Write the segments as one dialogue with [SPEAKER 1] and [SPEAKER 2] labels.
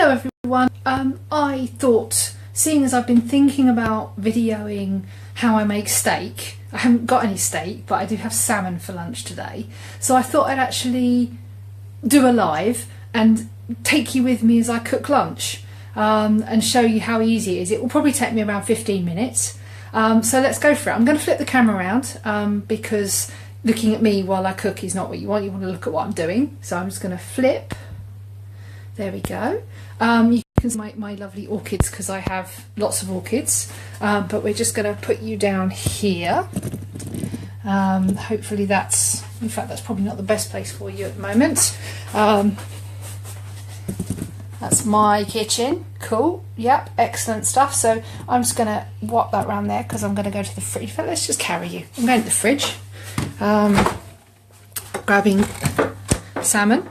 [SPEAKER 1] Hello everyone. I thought, seeing as I've been thinking about videoing how I make steak, I haven't got any steak but I do have salmon for lunch today, so I thought I'd actually do a live and take you with me as I cook lunch and show you how easy it is. It will probably take me around 15 minutes, so let's go for it. I'm going to flip the camera around because looking at me while I cook is not what you want. You want to look at what I'm doing, so I'm just going to flip. There we go. You can see my lovely orchids because I have lots of orchids, but we're just going to put you down here. Hopefully that's, in fact that's probably not the best place for you at the moment. That's my kitchen. Cool. Yep, excellent stuff. So I'm just going to whop that around there because I'm going to go to the fridge. In fact, let's just carry you. I'm going to the fridge, grabbing salmon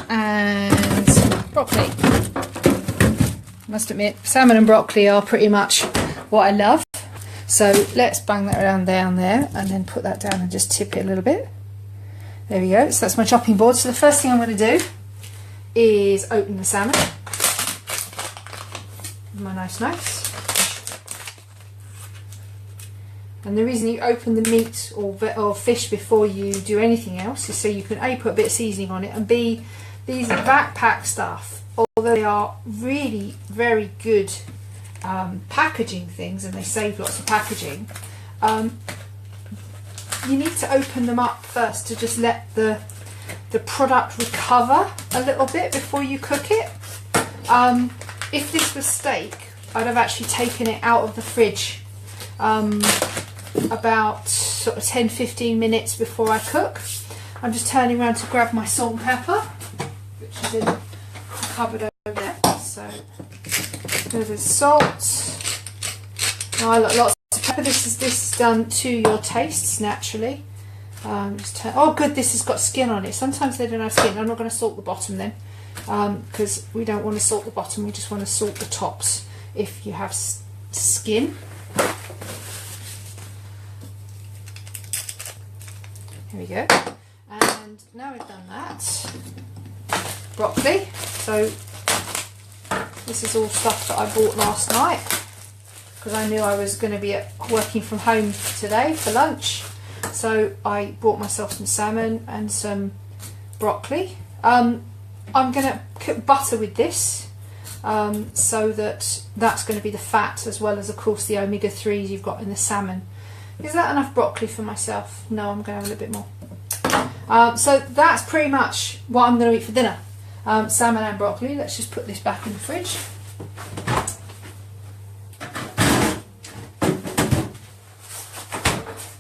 [SPEAKER 1] and broccoli. Must admit, salmon and broccoli are pretty much what I love. So let's bang that around down there and then put that down and just tip it a little bit. There we go. So that's my chopping board. So the first thing I'm going to do is open the salmon with my nice knife. And the reason you open the meat or fish before you do anything else is so you can A, put a bit of seasoning on it, and B, these backpack stuff, although they are really very good packaging things and they save lots of packaging, you need to open them up first to just let the product recover a little bit before you cook it. If this was steak, I'd have actually taken it out of the fridge about sort of 10-15 minutes before I cook. I'm just turning around to grab my salt and pepper, which is in the cupboard over there. So there's the salt. Now I like lots of pepper. This is done to your tastes naturally. Oh good, this has got skin on it. Sometimes they don't have skin. I'm not going to salt the bottom then, because we don't want to salt the bottom. We just want to salt the tops if you have skin. Here we go. And now we've done that, broccoli. So this is all stuff that I bought last night because I knew I was going to be working from home today for lunch. So I bought myself some salmon and some broccoli. I'm going to cook butter with this, so that's going to be the fat, as well as of course the omega-3s you've got in the salmon. Is that enough broccoli for myself? No, I'm going to have a little bit more. So that's pretty much what I'm going to eat for dinner. Salmon and broccoli. Let's just put this back in the fridge.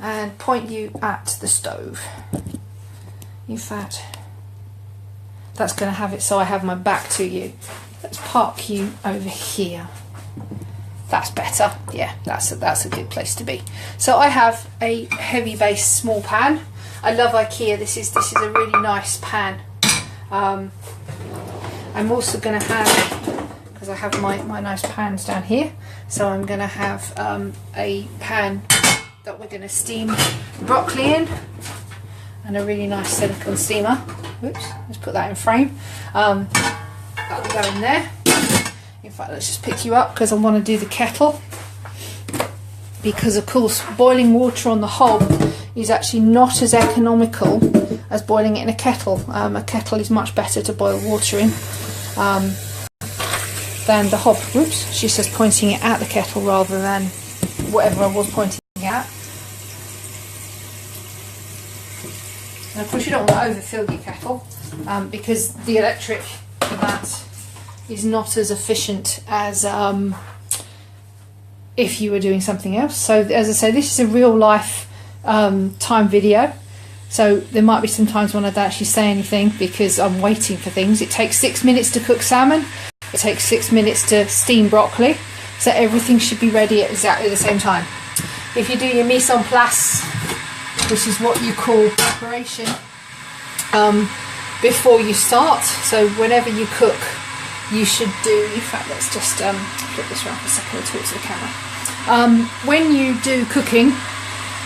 [SPEAKER 1] And point you at the stove. In fact, that's going to have it so I have my back to you. Let's park you over here. That's better. Yeah, that's a good place to be. So I have a heavy base small pan. I love IKEA. This is a really nice pan. I'm also going to have, because I have my nice pans down here, so I'm going to have a pan that we're going to steam broccoli in, and a really nice silicone steamer. Oops, let's put that in frame. That'll go in there. In fact, let's just pick you up because I want to do the kettle, because of course boiling water on the hob is actually not as economical as boiling it in a kettle. A kettle is much better to boil water in than the hob. Oops, she says pointing it at the kettle rather than whatever I was pointing at. And of course you don't want to overfill your kettle, because the electric for that is not as efficient as if you were doing something else. So as I say, this is a real life time video, so there might be some times when I don't actually say anything because I'm waiting for things. It takes 6 minutes to cook salmon, it takes 6 minutes to steam broccoli, so everything should be ready at exactly the same time. If you do your mise en place, which is what you call preparation, before you start, so whenever you cook you should do, in fact let's just flip this around for a second and talk to the camera. When you do cooking,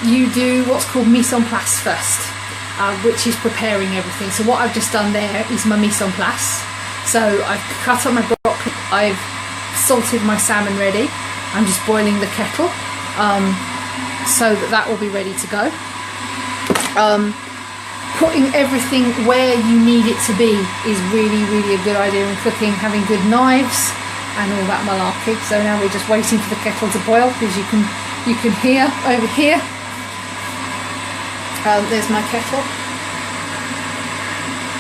[SPEAKER 1] you do what's called mise en place first, which is preparing everything. So what I've just done there is my mise en place. So I've cut up my broccoli, I've salted my salmon ready. I'm just boiling the kettle so that will be ready to go. Putting everything where you need it to be is really, really a good idea in cooking, having good knives and all that malarkey. So now we're just waiting for the kettle to boil, because you can hear over here. There's my kettle.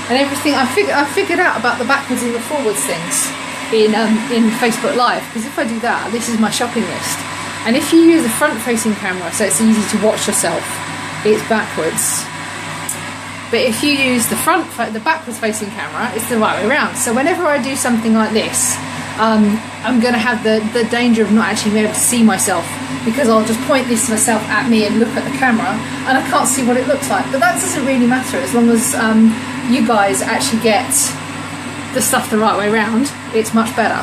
[SPEAKER 1] And everything I figured out about the backwards and the forwards things in Facebook Live, because if I do that, this is my shopping list. And if you use a front-facing camera, so it's easy to watch yourself, it's backwards. But if you use the backwards facing camera, it's the right way around. So whenever I do something like this, I'm going to have the danger of not actually being able to see myself, because I'll just point this myself at me and look at the camera and I can't see what it looks like. But that doesn't really matter, as long as you guys actually get the stuff the right way around, it's much better.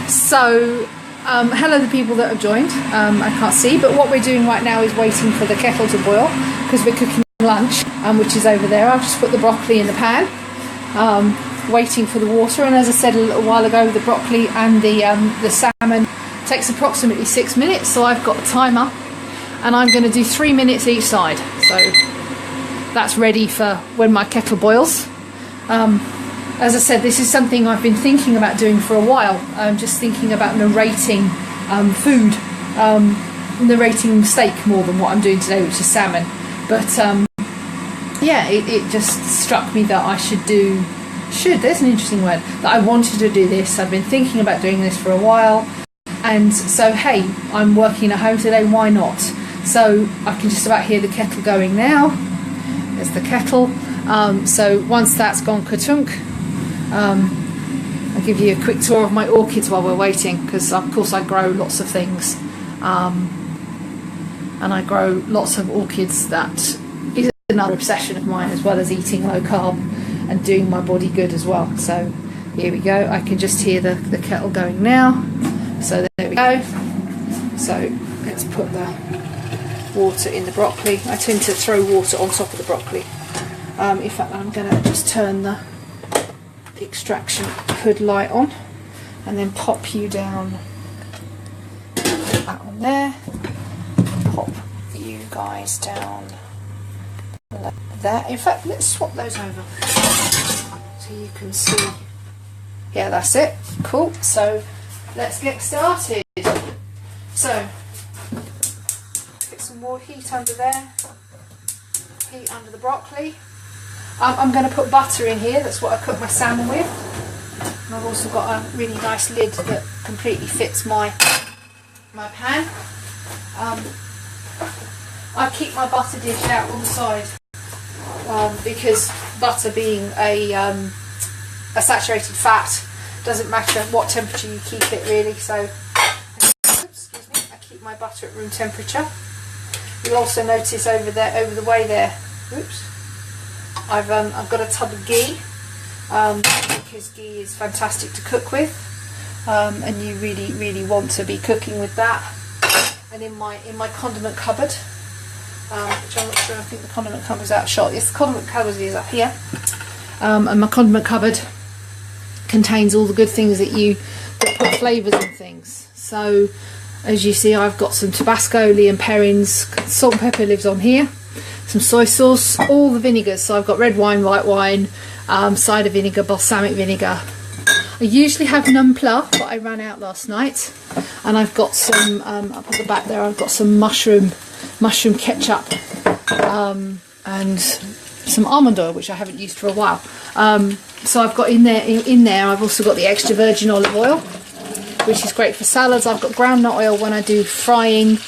[SPEAKER 1] So hello the people that have joined. I can't see, but what we're doing right now is waiting for the kettle to boil, because we're cooking lunch, which is over there. I've just put the broccoli in the pan, waiting for the water. And as I said a little while ago, the broccoli and the salmon takes approximately 6 minutes. So I've got a timer, and I'm going to do 3 minutes each side. So that's ready for when my kettle boils. As I said, this is something I've been thinking about doing for a while. I'm just thinking about narrating food, narrating steak more than what I'm doing today, which is salmon. But yeah, it just struck me that I there's an interesting word, that I wanted to do this. I've been thinking about doing this for a while, and so hey, I'm working at home today, why not? So I can just about hear the kettle going now. There's the kettle. So once that's gone katunk, I'll give you a quick tour of my orchids while we're waiting, because of course I grow lots of things, and I grow lots of orchids. That is another obsession of mine, as well as eating low carb and doing my body good as well. So here we go. I can just hear the kettle going now. So there we go. So let's put the water in the broccoli. I tend to throw water on top of the broccoli. In fact, I'm going to just turn the extraction hood light on and then pop you down. Put that on there. Pop you guys down like that. In fact, let's swap those over so you can see. Yeah, that's it. Cool. So let's get started. So get some more heat under there. Heat under the broccoli. I'm going to put butter in here. That's what I cook my salmon with. And I've also got a really nice lid that completely fits my pan. I keep my butter dish out on the side because butter being a saturated fat, doesn't matter what temperature you keep it really. So excuse me, I keep my butter at room temperature. You'll also notice over the way there. Oops. I've got a tub of ghee, because ghee is fantastic to cook with, and you really want to be cooking with that. And in my condiment cupboard, which I'm not sure, I think the condiment cupboard's out of shot. Yes, the condiment cupboard is up here, and my condiment cupboard contains all the good things that put flavours in things. So as you see, I've got some Tabasco, Lea & Perrins, salt and pepper lives on here. Some soy sauce, all the vinegars. So I've got red wine, white wine, cider vinegar, balsamic vinegar. I usually have num plat, but I ran out last night. And I've got some, up at the back there, I've got some mushroom ketchup, and some almond oil, which I haven't used for a while. So I've got in there, I've also got the extra virgin olive oil, which is great for salads. I've got groundnut oil when I do frying,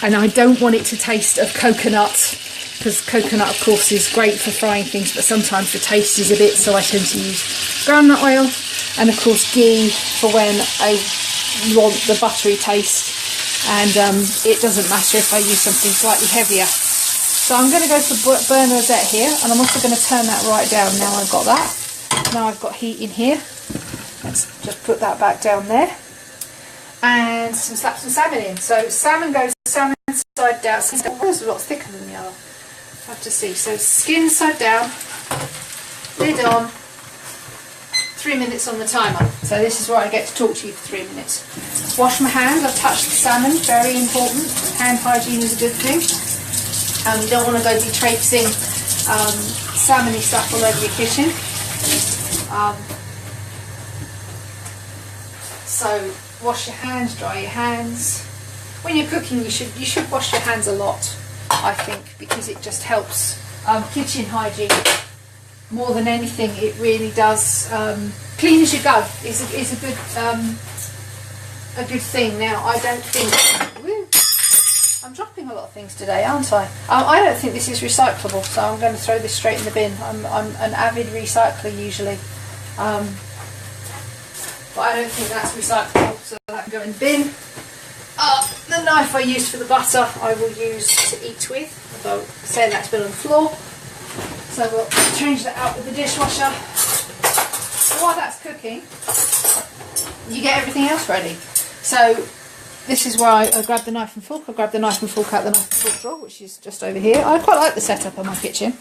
[SPEAKER 1] and I don't want it to taste of coconut, because coconut of course is great for frying things, but sometimes the taste is a bit, so I tend to use groundnut oil, and of course ghee for when I want the buttery taste, and it doesn't matter if I use something slightly heavier. So I'm going to go for Bernadette here, and I'm also going to turn that right down now I've got that. Now I've got heat in here. Let's just put that back down there. And slap some salmon in. So salmon side down. One is a lot thicker than the other. I have to see. So skin side down, lid on, 3 minutes on the timer. So this is where I get to talk to you for 3 minutes. Wash my hands. I've touched the salmon. Very important. Hand hygiene is a good thing. You don't want to go be traipsing salmony stuff all over your kitchen. So wash your hands, dry your hands. When you're cooking, you should wash your hands a lot, I think, because it just helps kitchen hygiene more than anything. It really does. Clean as you go is a good thing. Now, I don't think. Woo, I'm dropping a lot of things today, aren't I? I don't think this is recyclable, so I'm going to throw this straight in the bin. I'm an avid recycler usually, but I don't think that's recyclable, so that can go in the bin. The knife I used for the butter I will use to eat with, although saying that's been on the floor, so we'll change that out with the dishwasher. While that's cooking, you get everything else ready. So this is where I grab the knife and fork. I grab the knife and fork out the knife and fork drawer, which is just over here. I quite like the setup of my kitchen.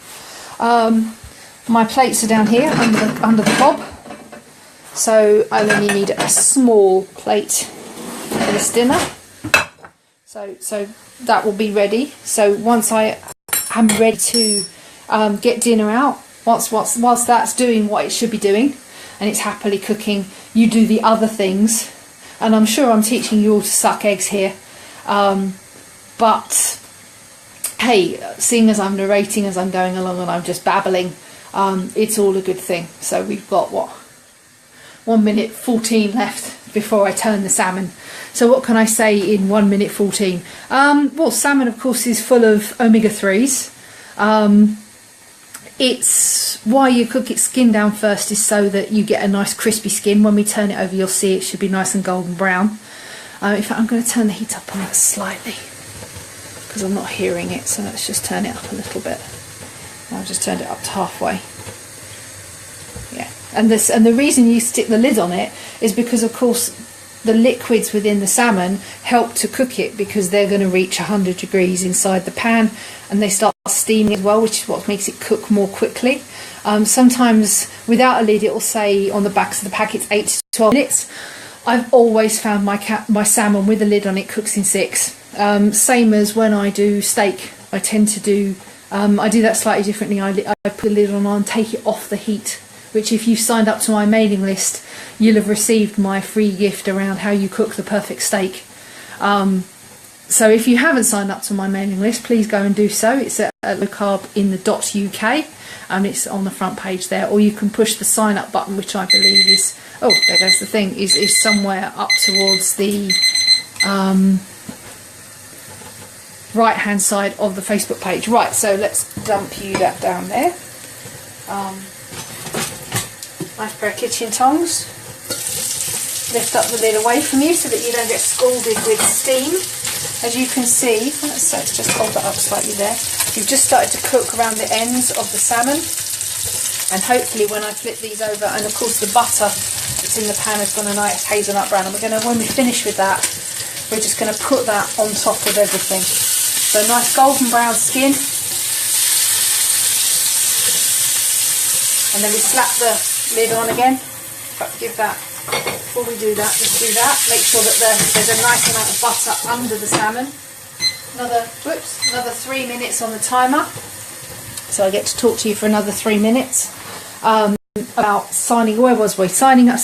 [SPEAKER 1] My plates are down here under the hob, so I only need a small plate for this dinner. So that will be ready. So once I am ready to get dinner out, whilst that's doing what it should be doing and it's happily cooking, you do the other things. And I'm sure I'm teaching you all to suck eggs here, but hey, seeing as I'm narrating as I'm going along and I'm just babbling, it's all a good thing. So we've got, what, 1 minute 14 left before I turn the salmon. So what can I say in 1 minute 14? Well, salmon of course is full of omega-3s. It's why you cook its skin down first is so that you get a nice crispy skin. When we turn it over, you'll see it should be nice and golden brown. In fact, I'm going to turn the heat up on it slightly because I'm not hearing it, so let's just turn it up a little bit. I've just turned it up to halfway. Yeah, and the reason you stick the lid on it is because, of course, the liquids within the salmon help to cook it, because they're going to reach 100 degrees inside the pan and they start steaming as well, which is what makes it cook more quickly. Sometimes without a lid it will say on the backs of the packets 8 to 12 minutes. I've always found my salmon with a lid on it cooks in 6. Same as when I do steak. I tend to do I do that slightly differently. I put the lid on and take it off the heat, which if you've signed up to my mailing list, you'll have received my free gift around how you cook the perfect steak. So if you haven't signed up to my mailing list, please go and do so. It's at lowcarb.in.uk, and it's on the front page there. Or you can push the sign up button, which I believe is, oh, there goes the thing, is somewhere up towards the right hand side of the Facebook page. Right, so let's dump you that down there. Nice pair of kitchen tongs. Lift up the lid away from you so that you don't get scalded with steam. As you can see, let's just hold that up slightly there. You've just started to cook around the ends of the salmon, and hopefully when I flip these over, and of course the butter that's in the pan has gone a nice hazelnut brown, and we're going to, when we finish with that, we're just going to put that on top of everything. So nice golden brown skin, and then we slap the lid on again. But give that, before we do that, just do that. Make sure that there's a nice amount of butter under the salmon. Another 3 minutes on the timer. So I get to talk to you for another 3 minutes about signing. Where was we? Signing up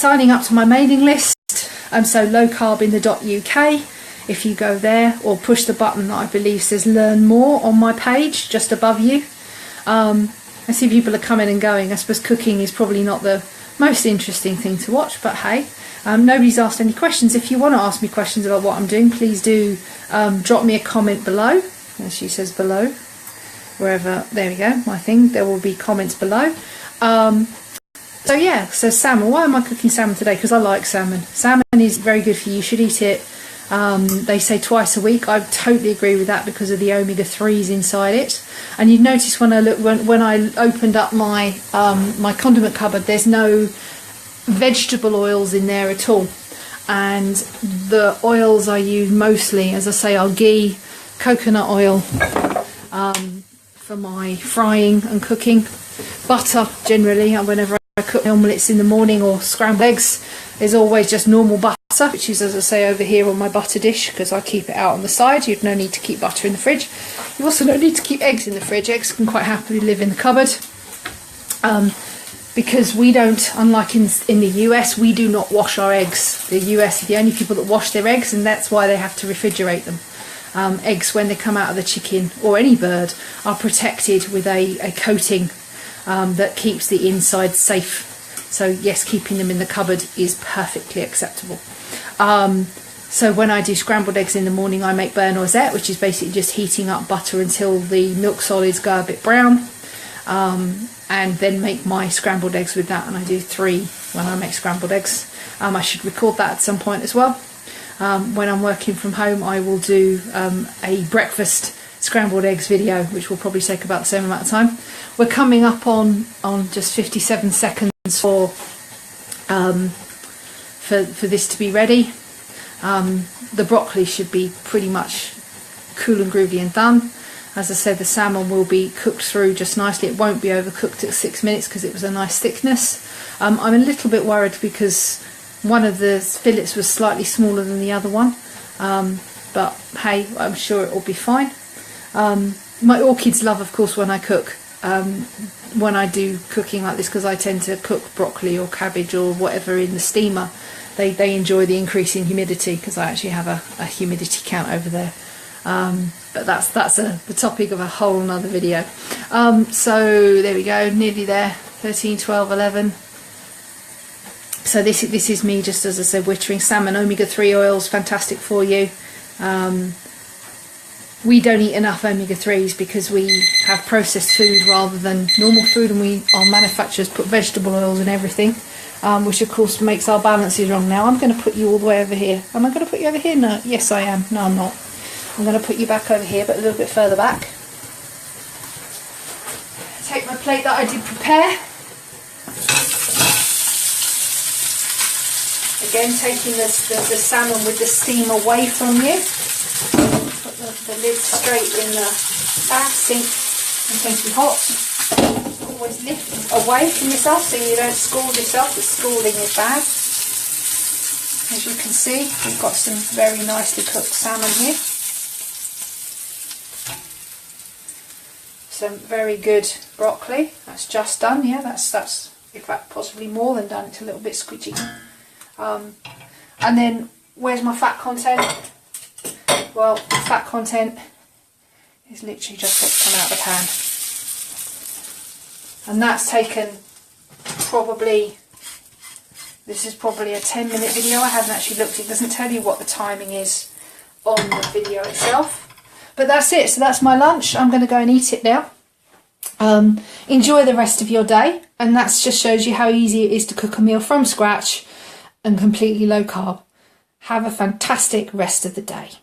[SPEAKER 1] to my mailing list. So lowcarb.in.uk. If you go there, or push the button that I believe says "Learn More" on my page just above you. I see people are coming and going. I suppose cooking is probably not the most interesting thing to watch, but hey, nobody's asked any questions. If you want to ask me questions about what I'm doing, please do drop me a comment below. As she says, below, wherever, there we go, my thing, there will be comments below. So yeah, so salmon. Why am I cooking salmon today? Because I like salmon. Salmon is very good for you. You should eat it, they say, twice a week. I totally agree with that because of the omega-3s inside it. And you'd notice when I opened up my my condiment cupboard, there's no vegetable oils in there at all. And the oils I use mostly, as I say, are ghee, coconut oil for my frying and cooking, butter generally whenever I cook my omelets in the morning or scrambled eggs is always just normal butter, which is, as I say, over here on my butter dish, because I keep it out on the side. You've no need to keep butter in the fridge. You also don't need to keep eggs in the fridge. Eggs can quite happily live in the cupboard. Because we don't, unlike in the US, we do not wash our eggs. The US are the only people that wash their eggs, and that's why they have to refrigerate them. Eggs, when they come out of the chicken or any bird, are protected with a coating that keeps the inside safe. So yes, keeping them in the cupboard is perfectly acceptable. So when I do scrambled eggs in the morning, I make beurre noisette, which is basically just heating up butter until the milk solids go a bit brown. And then make my scrambled eggs with that, and I do 3 when I make scrambled eggs. I should record that at some point as well. When I'm working from home, I will do a breakfast scrambled eggs video, which will probably take about the same amount of time. We're coming up on just 57 seconds for this to be ready. The broccoli should be pretty much cool and groovy and done. As I said, the salmon will be cooked through just nicely. It won't be overcooked at 6 minutes because it was a nice thickness. I'm a little bit worried because one of the fillets was slightly smaller than the other one. But hey, I'm sure it will be fine. My orchids love, of course, when I cook. When I do cooking like this, because I tend to cook broccoli or cabbage or whatever in the steamer, they enjoy the increase in humidity, because I actually have a humidity count over there. But that's the topic of a whole nother video. So there we go, nearly there. 13, 12, 11. So this is me, just as I said, wittering salmon. Omega-3 oils, fantastic for you. We don't eat enough omega-3s because we have processed food rather than normal food, and our manufacturers put vegetable oils in everything, which of course makes our balances wrong. Now I'm going to put you all the way over here. Am I going to put you over here? No, yes I am. No, I'm not. I'm going to put you back over here, but a little bit further back. Take my plate that I did prepare. Again, taking the salmon with the steam away from you. Put the lid straight in the bath sink and plenty hot. Always lift away from yourself so you don't scald yourself, because scalding is bad. As you can see, we've got some very nicely cooked salmon here. Some very good broccoli. That's just done. Yeah, that's in fact possibly more than done. It's a little bit squidgy. And then where's my fat content? Well, the fat content is literally just what's come out of the pan, and that's taken probably, this is probably a 10-minute video. I haven't actually looked. It doesn't tell you what the timing is on the video itself. But that's it. So that's my lunch. I'm going to go and eat it now. Enjoy the rest of your day. And that just shows you how easy it is to cook a meal from scratch and completely low carb. Have a fantastic rest of the day.